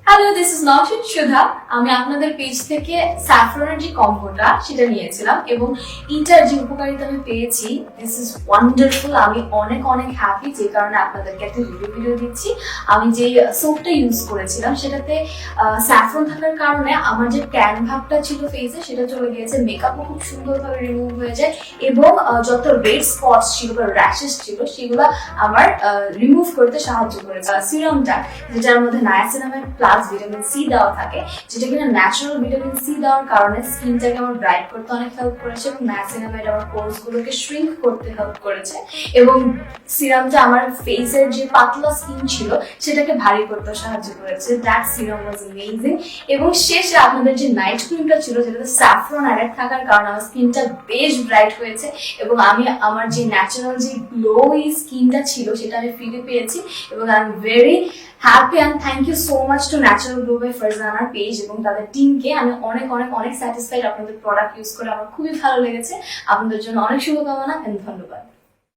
Hello, this is Nowshin সুধা। আমি আপনাদের page থেকে স্যাফরনের যে কম্বোটা সেটা নিয়েছিলাম এবং এটার যে উপকারিতা আমি পেয়েছি, দিস ইজ ওয়ান্ডারফুল। আমি অনেক অনেক হ্যাপি, যে কারণে আপনাদেরকে একটা ভিডিও দিচ্ছি। আমি যে সোপটা ইউজ করেছিলাম সেটাতে স্যাফরন থাকার কারণে আমার যে ট্যান ভাবটা ছিল ফেসে সেটা চলে গিয়েছে, মেকআপও খুব সুন্দরভাবে রিমুভ হয়ে যায় এবং যত রেড স্পটস ছিল বা র্যাশেস ছিল সেগুলো আমার রিমুভ করতে সাহায্য করেছে। সিরামটা, যেটার মধ্যে নায়াসিনামাইড প্লাস ভিটামিন সি দেওয়া থাকে, যেটা কিনা ন্যাচারাল ভিটামিন সি দেওয়ার কারণে স্কিনটাকে আমার ব্রাইট করতে অনেক হেল্প করেছে এবং নায়াসিনামাইড আমার পোরস গুলোকে শ্রিঙ্ক করতে হেল্প করেছে এবং সিরামটা আমার ফেসের যে পাতলা স্কিন ছিল সেটাকে ভারী করতে সাহায্য করেছে। That serum was amazing. এবং শেষে আপনাদের যে নাইট ক্রিমটা ছিল যেটাতে স্যাফরন অ্যাড থাকার কারণে আমার স্কিনটা বেশ ব্রাইট হয়েছে এবং আমি আমার যে ন্যাচারাল যে গ্লোই স্কিনটা ছিল সেটা আমি ফিরে পেয়েছি এবং I am very happy and thank you so much to natural glow by ফারজানার পেজ এবং তাদের টিমকে। আমি অনেক অনেক অনেক স্যাটিসফাইড আপনাদের প্রোডাক্ট ইউজ করে, আমার খুবই ভালো লেগেছে। আপনাদের জন্য অনেক শুভকামনা এবং ধন্যবাদ।